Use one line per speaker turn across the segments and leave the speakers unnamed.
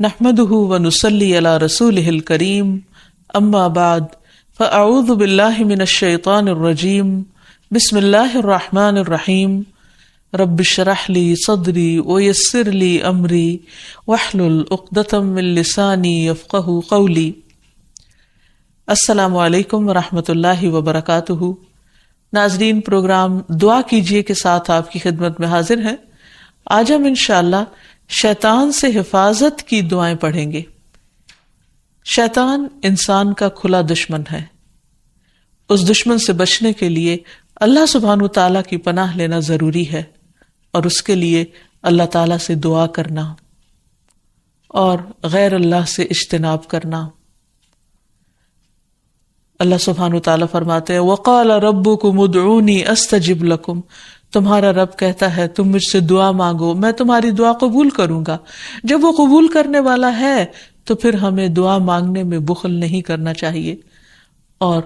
نحمده ونصلي على رسوله الكريم اما بعد فاعوذ بالله من الشيطان الرجيم بسم الله الرحمن الرحيم رب اشرح لي صدري ويسر لي امري واحلل عقدة من لساني يفقهوا قولي۔ السلام علیکم ورحمۃ اللہ وبرکاتہ۔ ناظرین، پروگرام دعا کیجیے کے ساتھ آپ کی خدمت میں حاضر ہیں۔ آج ہم انشاءاللہ شیطان سے حفاظت کی دعائیں پڑھیں گے۔ شیطان انسان کا کھلا دشمن ہے۔ اس دشمن سے بچنے کے لیے اللہ سبحانہ وتعالیٰ کی پناہ لینا ضروری ہے، اور اس کے لیے اللہ تعالیٰ سے دعا کرنا اور غیر اللہ سے اجتناب کرنا۔ اللہ سبحانہ وتعالیٰ فرماتے ہیں وَقَالَ رَبُّكُمُ ادْعُونِي أَسْتَجِبْ لَكُمْ، تمہارا رب کہتا ہے تم مجھ سے دعا مانگو، میں تمہاری دعا قبول کروں گا۔ جب وہ قبول کرنے والا ہے تو پھر ہمیں دعا مانگنے میں بخل نہیں کرنا چاہیے، اور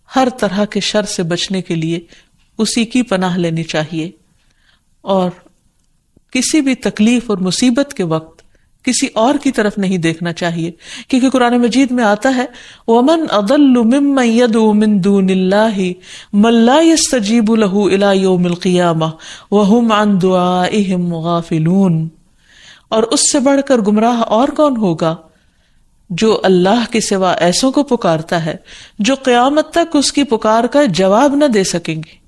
ہر طرح کے شر سے بچنے کے لیے اسی کی پناہ لینی چاہیے، اور کسی بھی تکلیف اور مصیبت کے وقت کسی اور کی طرف نہیں دیکھنا چاہیے، کیونکہ قرآن مجید میں آتا ہے وَمَنْ أَضَلُّ مِمَّنْ يَدْعُو مِن دُونِ اللَّهِ مَن لَّا يَسْتَجِيبُ لَهُ إِلَى يَوْمِ الْقِيَامَةِ وَهُمْ عَن دُعَائِهِمْ غَافِلُونَ۔ اور اس سے بڑھ کر گمراہ اور کون ہوگا جو اللہ کے سوا ایسوں کو پکارتا ہے جو قیامت تک اس کی پکار کا جواب نہ دے سکیں گے۔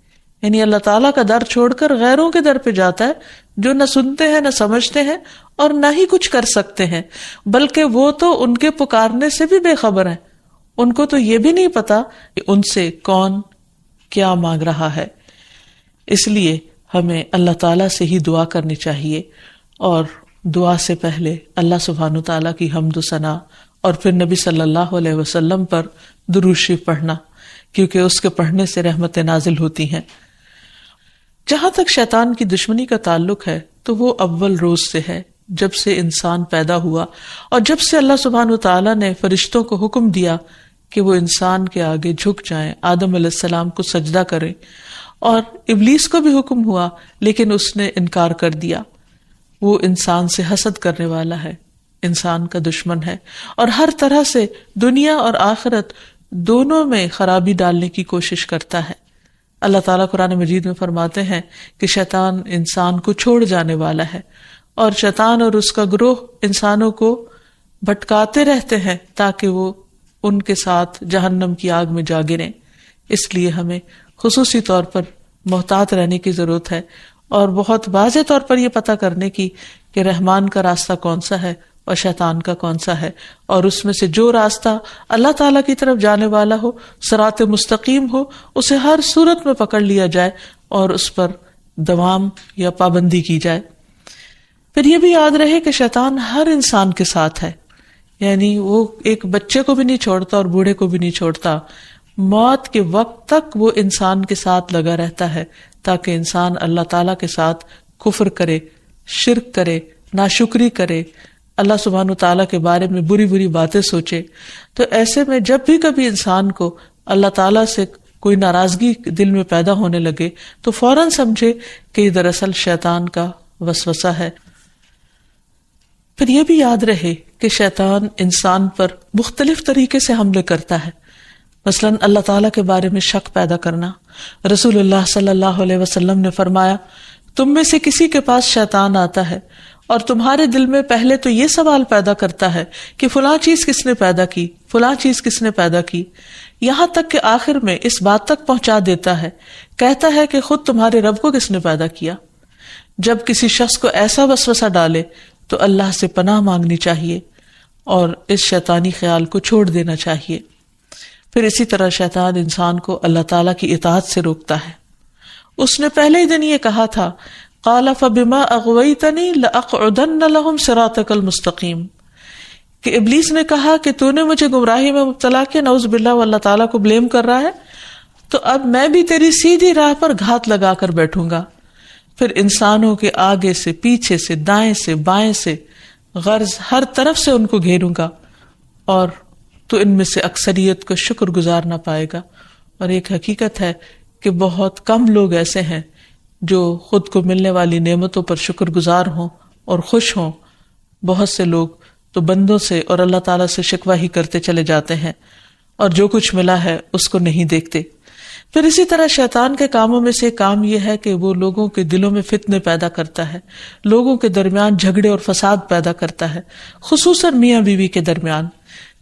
یعنی اللہ تعالیٰ کا در چھوڑ کر غیروں کے در پہ جاتا ہے جو نہ سنتے ہیں نہ سمجھتے ہیں اور نہ ہی کچھ کر سکتے ہیں، بلکہ وہ تو ان کے پکارنے سے بھی بے خبر ہیں، ان کو تو یہ بھی نہیں پتا کہ ان سے کون کیا مانگ رہا ہے۔ اس لیے ہمیں اللہ تعالیٰ سے ہی دعا کرنی چاہیے، اور دعا سے پہلے اللہ سبحانہ تعالیٰ کی حمد و ثنا اور پھر نبی صلی اللہ علیہ وسلم پر درود شریف پڑھنا، کیونکہ اس کے پڑھنے سے رحمتیں نازل ہوتی ہیں۔ جہاں تک شیطان کی دشمنی کا تعلق ہے تو وہ اول روز سے ہے، جب سے انسان پیدا ہوا، اور جب سے اللہ سبحانہ وتعالیٰ نے فرشتوں کو حکم دیا کہ وہ انسان کے آگے جھک جائیں، آدم علیہ السلام کو سجدہ کریں، اور ابلیس کو بھی حکم ہوا لیکن اس نے انکار کر دیا۔ وہ انسان سے حسد کرنے والا ہے، انسان کا دشمن ہے، اور ہر طرح سے دنیا اور آخرت دونوں میں خرابی ڈالنے کی کوشش کرتا ہے۔ اللہ تعالیٰ قرآن مجید میں فرماتے ہیں کہ شیطان انسان کو چھوڑ جانے والا ہے، اور شیطان اور اس کا گروہ انسانوں کو بھٹکاتے رہتے ہیں تاکہ وہ ان کے ساتھ جہنم کی آگ میں جا گریں۔ اس لیے ہمیں خصوصی طور پر محتاط رہنے کی ضرورت ہے، اور بہت واضح طور پر یہ پتہ کرنے کی کہ رحمان کا راستہ کون سا ہے اور شیطان کا کون سا ہے، اور اس میں سے جو راستہ اللہ تعالیٰ کی طرف جانے والا ہو، صراط مستقیم ہو، اسے ہر صورت میں پکڑ لیا جائے اور اس پر دوام یا پابندی کی جائے۔ پھر یہ بھی یاد رہے کہ شیطان ہر انسان کے ساتھ ہے، یعنی وہ ایک بچے کو بھی نہیں چھوڑتا اور بوڑھے کو بھی نہیں چھوڑتا، موت کے وقت تک وہ انسان کے ساتھ لگا رہتا ہے تاکہ انسان اللہ تعالیٰ کے ساتھ کفر کرے، شرک کرے، ناشکری کرے، اللہ سبحانہ تعالیٰ کے بارے میں بری بری باتیں سوچے۔ تو ایسے میں جب بھی کبھی انسان کو اللہ تعالیٰ سے کوئی ناراضگی دل میں پیدا ہونے لگے تو فوراً سمجھے کہ یہ دراصل شیطان کا وسوسہ ہے۔ پھر یہ بھی یاد رہے کہ شیطان انسان پر مختلف طریقے سے حملے کرتا ہے، مثلاً اللہ تعالیٰ کے بارے میں شک پیدا کرنا۔ رسول اللہ صلی اللہ علیہ وسلم نے فرمایا تم میں سے کسی کے پاس شیطان آتا ہے اور تمہارے دل میں پہلے تو یہ سوال پیدا کرتا ہے کہ فلاں چیز کس نے پیدا کی، فلاں چیز کس نے پیدا کی، یہاں تک کہ آخر میں اس بات تک پہنچا دیتا ہے، کہتا ہے کہ خود تمہارے رب کو کس نے پیدا کیا۔ جب کسی شخص کو ایسا وسوسہ ڈالے تو اللہ سے پناہ مانگنی چاہیے اور اس شیطانی خیال کو چھوڑ دینا چاہیے۔ پھر اسی طرح شیطان انسان کو اللہ تعالیٰ کی اطاعت سے روکتا ہے۔ اس نے پہلے ہی دن یہ کہا تھا قال فبما اغویتنی لاقعدن لهم صراطک المستقیم، کہ ابلیس نے کہا کہ تو نے مجھے گمراہی میں مبتلا کیا، نعوذ باللہ، وہ اللہ تعالیٰ کو بلیم کر رہا ہے، تو اب میں بھی تیری سیدھی راہ پر گھات لگا کر بیٹھوں گا۔ پھر انسانوں کے آگے سے، پیچھے سے، دائیں سے، بائیں سے، غرض ہر طرف سے ان کو گھیروں گا، اور تو ان میں سے اکثریت کو شکر گزار نہ پائے گا۔ اور ایک حقیقت ہے کہ بہت کم لوگ ایسے ہیں جو خود کو ملنے والی نعمتوں پر شکر گزار ہوں اور خوش ہوں۔ بہت سے لوگ تو بندوں سے اور اللہ تعالیٰ سے شکوہ ہی کرتے چلے جاتے ہیں اور جو کچھ ملا ہے اس کو نہیں دیکھتے۔ پھر اسی طرح شیطان کے کاموں میں سے کام یہ ہے کہ وہ لوگوں کے دلوں میں فتنے پیدا کرتا ہے، لوگوں کے درمیان جھگڑے اور فساد پیدا کرتا ہے، خصوصاً میاں بیوی کے درمیان۔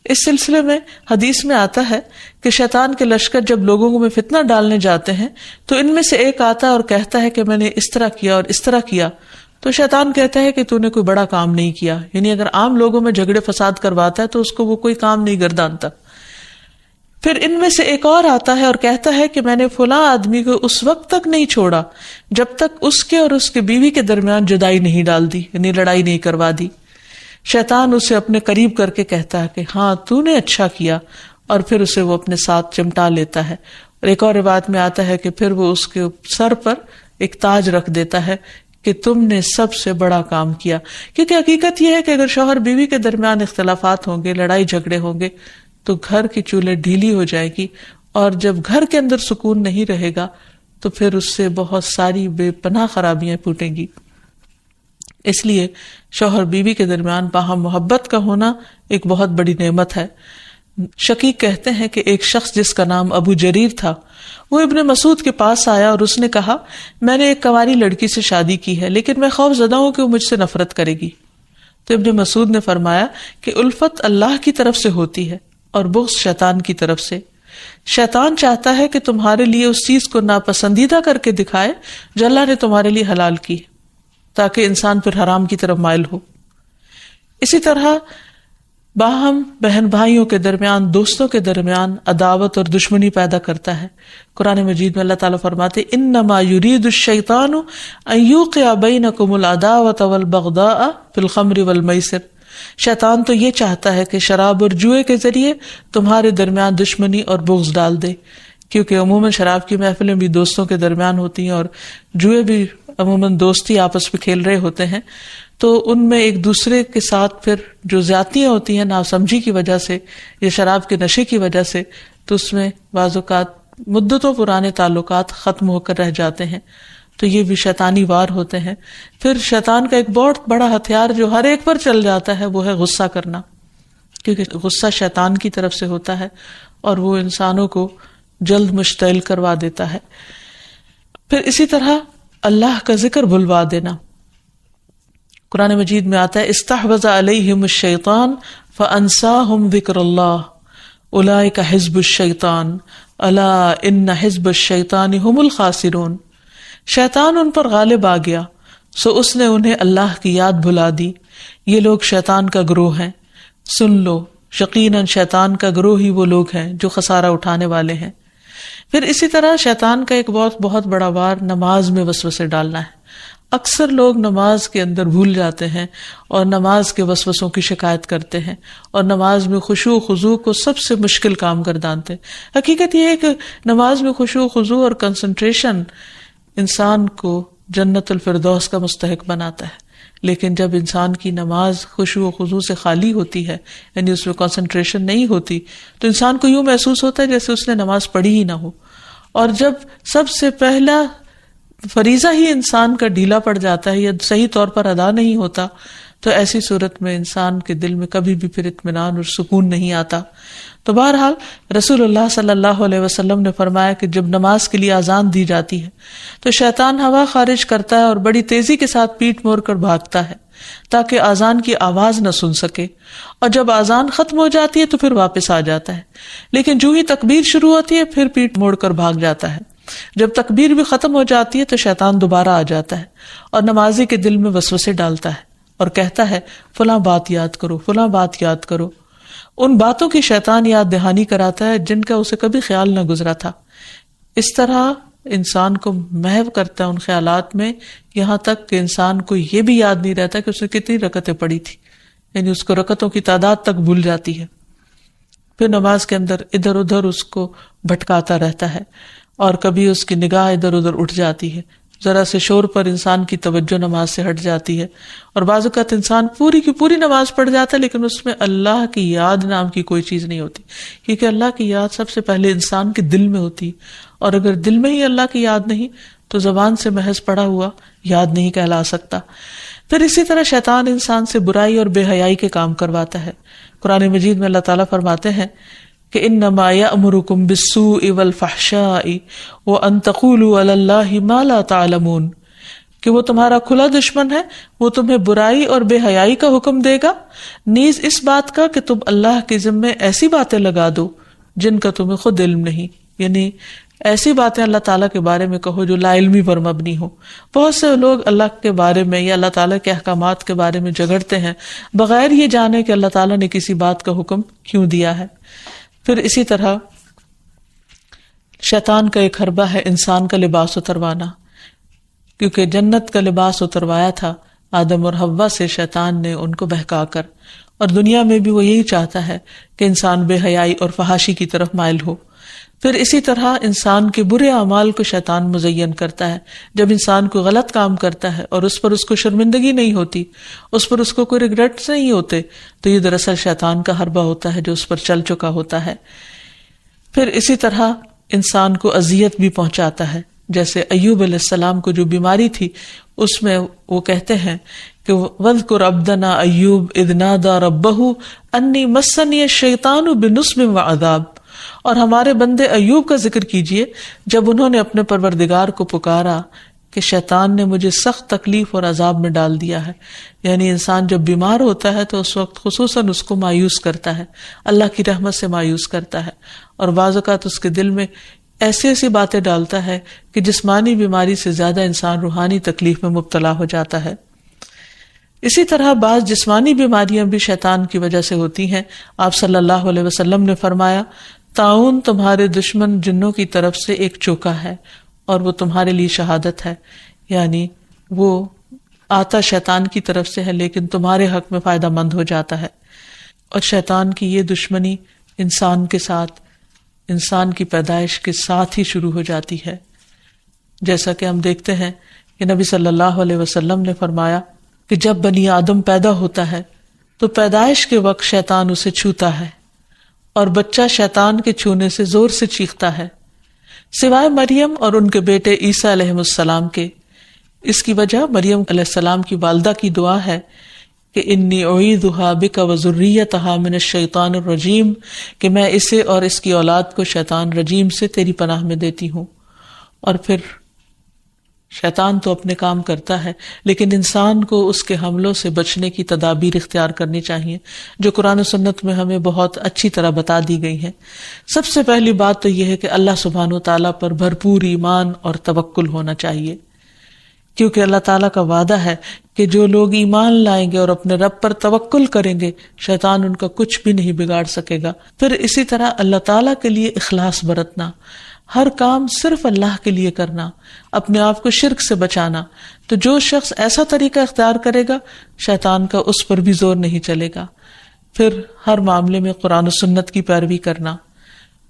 اس سلسلے میں حدیث میں آتا ہے کہ شیطان کے لشکر جب لوگوں میں فتنہ ڈالنے جاتے ہیں تو ان میں سے ایک آتا ہے اور کہتا ہے کہ میں نے اس طرح کیا اور اس طرح کیا، تو شیطان کہتا ہے کہ تو نے کوئی بڑا کام نہیں کیا، یعنی اگر عام لوگوں میں جھگڑے فساد کرواتا ہے تو اس کو وہ کوئی کام نہیں گردانتا۔ پھر ان میں سے ایک اور آتا ہے اور کہتا ہے کہ میں نے فلاں آدمی کو اس وقت تک نہیں چھوڑا جب تک اس کے اور اس کے بیوی کے درمیان جدائی نہیں ڈال دی، یعنی لڑائی نہیں کروا دی۔ شیطان اسے اپنے قریب کر کے کہتا ہے کہ ہاں تو نے اچھا کیا، اور پھر اسے وہ اپنے ساتھ چمٹا لیتا ہے۔ اور ایک اور روایت میں آتا ہے کہ پھر وہ اس کے سر پر ایک تاج رکھ دیتا ہے کہ تم نے سب سے بڑا کام کیا، کیونکہ حقیقت یہ ہے کہ اگر شوہر بیوی کے درمیان اختلافات ہوں گے، لڑائی جھگڑے ہوں گے، تو گھر کی چولہے ڈھیلی ہو جائے گی، اور جب گھر کے اندر سکون نہیں رہے گا تو پھر اس سے بہت ساری بے پناہ خرابیاں پھوٹیں گی۔ اس لیے شوہر بیوی کے درمیان باہم محبت کا ہونا ایک بہت بڑی نعمت ہے۔ شقیق کہتے ہیں کہ ایک شخص جس کا نام ابو جریر تھا، وہ ابن مسعود کے پاس آیا اور اس نے کہا میں نے ایک کنواری لڑکی سے شادی کی ہے، لیکن میں خوف زدہ ہوں کہ وہ مجھ سے نفرت کرے گی۔ تو ابن مسعود نے فرمایا کہ الفت اللہ کی طرف سے ہوتی ہے اور بغض شیطان کی طرف سے۔ شیطان چاہتا ہے کہ تمہارے لیے اس چیز کو ناپسندیدہ کر کے دکھائے جو اللہ نے تمہارے لیے حلال کی، تاکہ انسان پھر حرام کی طرف مائل ہو۔ اسی طرح باہم بہن بھائیوں کے درمیان، دوستوں کے درمیان عداوت اور دشمنی پیدا کرتا ہے۔ قرآن مجید میں اللہ تعالیٰ فرماتے انما یرید الشیطان ان یوقع بینکم العداوۃ والبغضاء فی الخمر والمیسر، شیطان تو یہ چاہتا ہے کہ شراب اور جوئے کے ذریعے تمہارے درمیان دشمنی اور بغض ڈال دے، کیونکہ عموماً شراب کی محفلیں بھی دوستوں کے درمیان ہوتی ہیں اور جوئے بھی عموماً دوستی آپس میں کھیل رہے ہوتے ہیں، تو ان میں ایک دوسرے کے ساتھ پھر جو زیادتیاں ہوتی ہیں ناسمجھی کی وجہ سے یا شراب کے نشے کی وجہ سے، تو اس میں بعض اوقات مدتوں پرانے تعلقات ختم ہو کر رہ جاتے ہیں۔ تو یہ بھی شیطانی وار ہوتے ہیں۔ پھر شیطان کا ایک بہت بڑا ہتھیار جو ہر ایک پر چل جاتا ہے وہ ہے غصہ کرنا، کیونکہ غصہ شیطان کی طرف سے ہوتا ہے اور وہ انسانوں کو جلد مشتعل کروا دیتا ہے۔ پھر اسی طرح اللہ کا ذکر بھلوا دینا۔ قرآن مجید میں آتا ہے استحوذ علیہم الشیطان فانساہم ذکر اللہ اولئک حزب الشیطان الا ان حزب الشیطان هم الخاسرون، شیطان ان پر غالب آ گیا سو اس نے انہیں اللہ کی یاد بھلا دی، یہ لوگ شیطان کا گروہ ہیں، سن لو یقیناً شیطان کا گروہ ہی وہ لوگ ہیں جو خسارہ اٹھانے والے ہیں۔ پھر اسی طرح شیطان کا ایک بہت بڑا وار نماز میں وسوسے ڈالنا ہے۔ اکثر لوگ نماز کے اندر بھول جاتے ہیں اور نماز کے وسوسوں کی شکایت کرتے ہیں اور نماز میں خشوع و خضوع کو سب سے مشکل کام گردانتے ہیں۔ حقیقت یہ ہے کہ نماز میں خشوع و خضوع اور کنسنٹریشن انسان کو جنت الفردوس کا مستحق بناتا ہے، لیکن جب انسان کی نماز خشوع و خضوع سے خالی ہوتی ہے، یعنی اس میں کنسنٹریشن نہیں ہوتی، تو انسان کو یوں محسوس ہوتا ہے جیسے اس نے نماز پڑھی ہی نہ ہو۔ اور جب سب سے پہلا فریضہ ہی انسان کا ڈھیلا پڑ جاتا ہے یا صحیح طور پر ادا نہیں ہوتا، تو ایسی صورت میں انسان کے دل میں کبھی بھی پھر اطمینان اور سکون نہیں آتا۔ تو بہرحال رسول اللہ صلی اللہ علیہ وسلم نے فرمایا کہ جب نماز کے لیے اذان دی جاتی ہے تو شیطان ہوا خارج کرتا ہے اور بڑی تیزی کے ساتھ پیٹ موڑ کر بھاگتا ہے تاکہ اذان کی آواز نہ سن سکے، اور جب اذان ختم ہو جاتی ہے تو پھر واپس آ جاتا ہے، لیکن جو ہی تکبیر شروع ہوتی ہے پھر پیٹ موڑ کر بھاگ جاتا ہے۔ جب تکبیر بھی ختم ہو جاتی ہے تو شیطان دوبارہ آ جاتا ہے اور نمازی کے دل میں وسوسے ڈالتا ہے اور کہتا ہے فلاں بات یاد کرو، فلاں بات یاد کرو۔ ان باتوں کی شیطان یاد دہانی کراتا ہے جن کا اسے کبھی خیال نہ گزرا تھا۔ اس طرح انسان کو محو کرتا ہے ان خیالات میں، یہاں تک کہ انسان کو یہ بھی یاد نہیں رہتا کہ اس نے کتنی رکعتیں پڑھی تھی، یعنی اس کو رکعتوں کی تعداد تک بھول جاتی ہے۔ پھر نماز کے اندر ادھر ادھر اس کو بھٹکاتا رہتا ہے اور کبھی اس کی نگاہ ادھر ادھر اٹھ جاتی ہے، ذرا سے شور پر انسان کی توجہ نماز سے ہٹ جاتی ہے، اور بعض اوقات انسان پوری کی پوری نماز پڑھ جاتا ہے لیکن اس میں اللہ کی یاد نام کی کوئی چیز نہیں ہوتی، کیونکہ اللہ کی یاد سب سے پہلے انسان کے دل میں ہوتی، اور اگر دل میں ہی اللہ کی یاد نہیں تو زبان سے محض پڑھا ہوا یاد نہیں کہلا سکتا۔ پھر اسی طرح شیطان انسان سے برائی اور بے حیائی کے کام کرواتا ہے. قرآن مجید میں اللہ تعالیٰ فرماتے ہیں کہ انما یأمرکم بالسوء والفحشاء وان تقولوا علی اللہ ما لا تعلمون، کہ وہ تمہارا کھلا دشمن ہے، وہ تمہیں برائی اور بے حیائی کا حکم دے گا، نیز اس بات کا کہ تم اللہ کے ذمے ایسی باتیں لگا دو جن کا تمہیں خود علم نہیں. یعنی ایسی باتیں اللہ تعالیٰ کے بارے میں کہو جو لا علمی پر مبنی ہو. بہت سے لوگ اللہ کے بارے میں یا اللہ تعالیٰ کے احکامات کے بارے میں جھگڑتے ہیں بغیر یہ جانے کہ اللہ تعالیٰ نے کسی بات کا حکم کیوں دیا ہے. پھر اسی طرح شیطان کا ایک حربہ ہے انسان کا لباس اتروانا، کیونکہ جنت کا لباس اتروایا تھا آدم اور حوا سے شیطان نے ان کو بہکا کر، اور دنیا میں بھی وہ یہی چاہتا ہے کہ انسان بے حیائی اور فحاشی کی طرف مائل ہو. پھر اسی طرح انسان کے برے اعمال کو شیطان مزین کرتا ہے. جب انسان کو غلط کام کرتا ہے اور اس پر اس کو شرمندگی نہیں ہوتی، اس پر اس کو کوئی ریگریٹس نہیں ہوتے، تو یہ دراصل شیطان کا حربہ ہوتا ہے جو اس پر چل چکا ہوتا ہے. پھر اسی طرح انسان کو اذیت بھی پہنچاتا ہے. جیسے ایوب علیہ السلام کو جو بیماری تھی، اس میں وہ کہتے ہیں کہ وَاذْكُرْ عَبْدَنَا ایوب اذ نادى رَبَّهُ انی مسنی الشیطان بنصب وعذاب. اور ہمارے بندے ایوب کا ذکر کیجئے جب انہوں نے اپنے پروردگار کو پکارا کہ شیطان نے مجھے سخت تکلیف اور عذاب میں ڈال دیا ہے. یعنی انسان جب بیمار ہوتا ہے تو اس وقت خصوصاً اس کو مایوس کرتا ہے، اللہ کی رحمت سے مایوس کرتا ہے، اور بعض اوقات اس کے دل میں ایسی ایسی باتیں ڈالتا ہے کہ جسمانی بیماری سے زیادہ انسان روحانی تکلیف میں مبتلا ہو جاتا ہے. اسی طرح بعض جسمانی بیماریاں بھی شیطان کی وجہ سے ہوتی ہیں. آپ صلی اللہ علیہ وسلم نے فرمایا طاعون تمہارے دشمن جنوں کی طرف سے ایک چوکا ہے اور وہ تمہارے لیے شہادت ہے. یعنی وہ آتا شیطان کی طرف سے ہے لیکن تمہارے حق میں فائدہ مند ہو جاتا ہے. اور شیطان کی یہ دشمنی انسان کے ساتھ، انسان کی پیدائش کے ساتھ ہی شروع ہو جاتی ہے. جیسا کہ ہم دیکھتے ہیں کہ نبی صلی اللہ علیہ وسلم نے فرمایا کہ جب بنی آدم پیدا ہوتا ہے تو پیدائش کے وقت شیطان اسے چھوتا ہے اور بچہ شیطان کے چھونے سے زور سے چیختا ہے، سوائے مریم اور ان کے بیٹے عیسیٰ علیہ السلام کے. اس کی وجہ مریم علیہ السلام کی والدہ کی دعا ہے کہ انی اعیذھا بک وذریتھا من الشیطان الرجیم، کہ میں اسے اور اس کی اولاد کو شیطان رجیم سے تیری پناہ میں دیتی ہوں. اور پھر شیطان تو اپنے کام کرتا ہے لیکن انسان کو اس کے حملوں سے بچنے کی تدابیر اختیار کرنی چاہیے جو قرآن و سنت میں ہمیں بہت اچھی طرح بتا دی گئی ہیں. سب سے پہلی بات تو یہ ہے کہ اللہ سبحانہ و تعالیٰ پر بھرپور ایمان اور توکل ہونا چاہیے، کیونکہ اللہ تعالیٰ کا وعدہ ہے کہ جو لوگ ایمان لائیں گے اور اپنے رب پر توکل کریں گے شیطان ان کا کچھ بھی نہیں بگاڑ سکے گا. پھر اسی طرح اللہ تعالیٰ کے لیے اخلاص برتنا، ہر کام صرف اللہ کے لیے کرنا، اپنے آپ کو شرک سے بچانا. تو جو شخص ایسا طریقہ اختیار کرے گا شیطان کا اس پر بھی زور نہیں چلے گا. پھر ہر معاملے میں قرآن و سنت کی پیروی کرنا،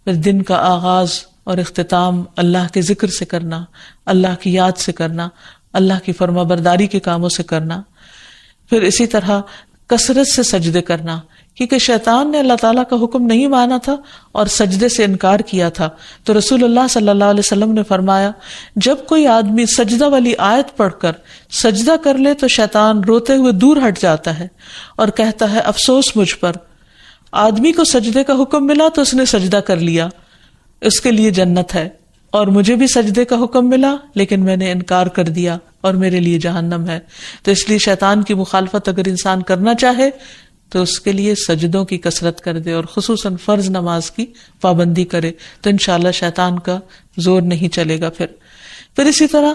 پھر دن کا آغاز اور اختتام اللہ کے ذکر سے کرنا، اللہ کی یاد سے کرنا، اللہ کی فرما برداری کے کاموں سے کرنا. پھر اسی طرح کثرت سے سجدے کرنا، کیونکہ شیطان نے اللہ تعالیٰ کا حکم نہیں مانا تھا اور سجدے سے انکار کیا تھا. تو رسول اللہ صلی اللہ علیہ وسلم نے فرمایا جب کوئی آدمی سجدہ والی آیت پڑھ کر سجدہ کر لے تو شیطان روتے ہوئے دور ہٹ جاتا ہے اور کہتا ہے افسوس مجھ پر. آدمی کو سجدے کا حکم ملا تو اس نے سجدہ کر لیا، اس کے لیے جنت ہے، اور مجھے بھی سجدے کا حکم ملا لیکن میں نے انکار کر دیا اور میرے لیے جہنم ہے. تو اس لیے شیطان کی مخالفت اگر انسان کرنا چاہے تو اس کے لیے سجدوں کی کثرت کر دے اور خصوصاً فرض نماز کی پابندی کرے تو انشاءاللہ شیطان کا زور نہیں چلے گا. پھر اسی طرح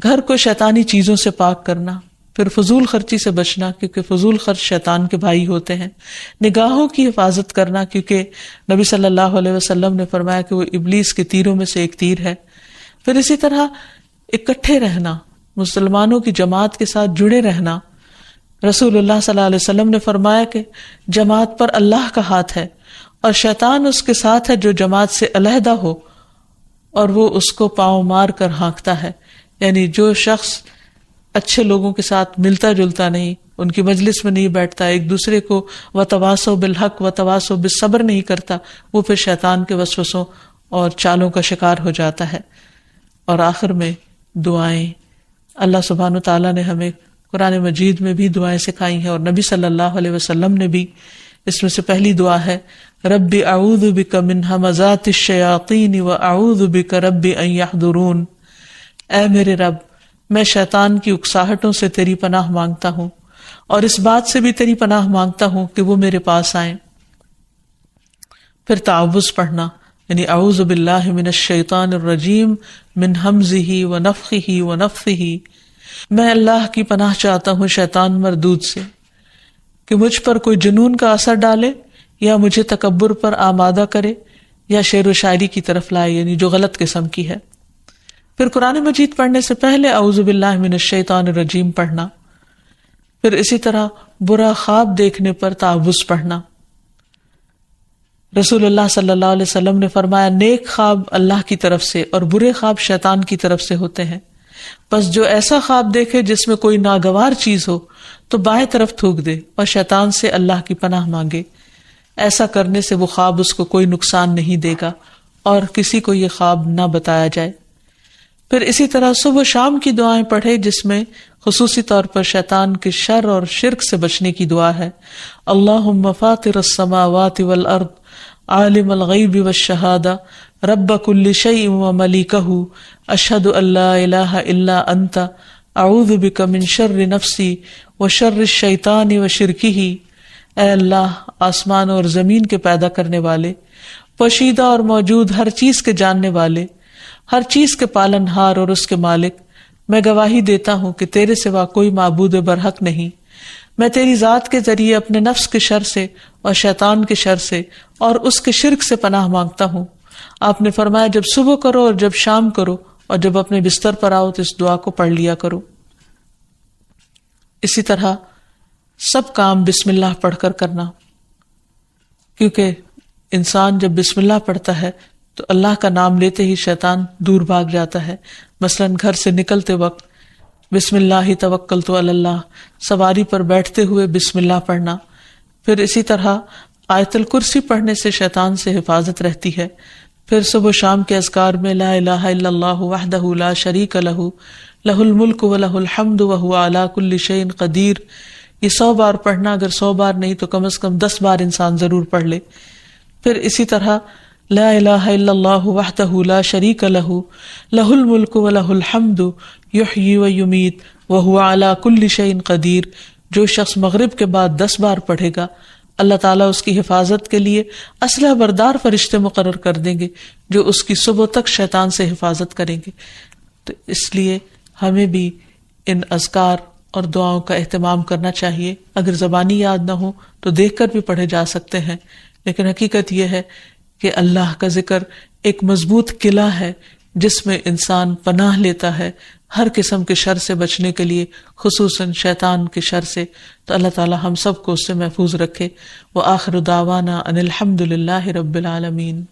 گھر کو شیطانی چیزوں سے پاک کرنا، پھر فضول خرچی سے بچنا کیونکہ فضول خرچ شیطان کے بھائی ہوتے ہیں. نگاہوں کی حفاظت کرنا کیونکہ نبی صلی اللہ علیہ وسلم نے فرمایا کہ وہ ابلیس کے تیروں میں سے ایک تیر ہے. پھر اسی طرح اکٹھے رہنا، مسلمانوں کی جماعت کے ساتھ جڑے رہنا. رسول اللہ صلی اللہ علیہ وسلم نے فرمایا کہ جماعت پر اللہ کا ہاتھ ہے اور شیطان اس کے ساتھ ہے جو جماعت سے علیحدہ ہو اور وہ اس کو پاؤں مار کر ہانکتا ہے. یعنی جو شخص اچھے لوگوں کے ساتھ ملتا جلتا نہیں، ان کی مجلس میں نہیں بیٹھتا، ایک دوسرے کو وتواصوا بالحق وتواصوا بالصبر نہیں کرتا، وہ پھر شیطان کے وسوسوں اور چالوں کا شکار ہو جاتا ہے. اور آخر میں دعائیں، اللہ سبحانہ تعالیٰ نے ہمیں قرآن مجید میں بھی دعائیں سکھائی ہیں، اور نبی صلی اللہ علیہ وسلم نے بھی. اس میں سے پہلی دعا ہے رب اعوذ بک من ہمزات الشیاطین واعوذ بک رب ان یحضرون. اے میرے رب، میں شیطان کی اکساہٹوں سے تیری پناہ مانگتا ہوں، اور اس بات سے بھی تیری پناہ مانگتا ہوں کہ وہ میرے پاس آئیں. پھر تعوذ پڑھنا، یعنی اعوذ باللہ من الشیطان الرجیم من ہمزہ ونفخہ ونفثہ. میں اللہ کی پناہ چاہتا ہوں شیطان مردود سے کہ مجھ پر کوئی جنون کا اثر ڈالے یا مجھے تکبر پر آمادہ کرے یا شعر و شاعری کی طرف لائے، یعنی جو غلط قسم کی ہے. پھر قرآن مجید پڑھنے سے پہلے اعوذ باللہ من الشیطان الرجیم پڑھنا. پھر اسی طرح برا خواب دیکھنے پر تعوذ پڑھنا. رسول اللہ صلی اللہ علیہ وسلم نے فرمایا نیک خواب اللہ کی طرف سے اور برے خواب شیطان کی طرف سے ہوتے ہیں. پس جو ایسا خواب دیکھے جس میں کوئی ناگوار چیز ہو تو بائیں طرف تھوک دے اور شیطان سے اللہ کی پناہ مانگے. ایسا کرنے سے وہ خواب اس کو کوئی نقصان نہیں دے گا اور کسی کو یہ خواب نہ بتایا جائے. پھر اسی طرح صبح و شام کی دعائیں پڑھے جس میں خصوصی طور پر شیطان کے شر اور شرک سے بچنے کی دعا ہے. اللہم فاطر السماوات والارض عالم الغیب والشہادہ رب کل شیء وملیکہ اشہد ان لا الہ الا انت اعوذ بک من شر نفسی وشر الشیطان وشرکہ. اے اللہ، آسمان اور زمین کے پیدا کرنے والے، پوشیدہ اور موجود ہر چیز کے جاننے والے، ہر چیز کے پالن ہار اور اس کے مالک، میں گواہی دیتا ہوں کہ تیرے سوا کوئی معبود برحق نہیں. میں تیری ذات کے ذریعے اپنے نفس کے شر سے اور شیطان کے شر سے اور اس کے شرک سے پناہ مانگتا ہوں. آپ نے فرمایا جب صبح کرو اور جب شام کرو اور جب اپنے بستر پر آؤ تو اس دعا کو پڑھ لیا کرو. اسی طرح سب کام بسم اللہ پڑھ کر کرنا، کیونکہ انسان جب بسم اللہ پڑھتا ہے تو اللہ کا نام لیتے ہی شیطان دور بھاگ جاتا ہے. مثلا گھر سے نکلتے وقت بسم اللہ توکلت علی اللہ، سواری پر بیٹھتے ہوئے بسم اللہ پڑھنا. پھر اسی طرح آیت الکرسی پڑھنے سے شیطان سے حفاظت رہتی ہے. پھر صبح و شام کے اذکار میں لا الہ الا اللہ وحدہ لا شریک لہ لہ الملک ولہ الحمد وہو علی کل شیء قدیر. یہ 100 بار پڑھنا، اگر 100 بار نہیں تو کم از کم 10 بار انسان ضرور پڑھ لے. پھر اسی طرح لا الہ الا اللہ وحدہ لا شریک لہ لہ الملک ولہ الحمد یحیی و یمیت وہو علی کل شیء قدیر. جو شخص مغرب کے بعد 10 بار پڑھے گا اللہ تعالیٰ اس کی حفاظت کے لیے اسلحہ بردار فرشتے مقرر کر دیں گے جو اس کی صبح تک شیطان سے حفاظت کریں گے. تو اس لیے ہمیں بھی ان اذکار اور دعاؤں کا اہتمام کرنا چاہیے. اگر زبانی یاد نہ ہو تو دیکھ کر بھی پڑھے جا سکتے ہیں، لیکن حقیقت یہ ہے کہ اللہ کا ذکر ایک مضبوط قلعہ ہے جس میں انسان پناہ لیتا ہے ہر قسم کے شر سے بچنے کے لیے، خصوصاً شیطان کے شر سے. تو اللہ تعالی ہم سب کو اس سے محفوظ رکھے. وآخر دعوانا ان الحمد للہ رب العالمین.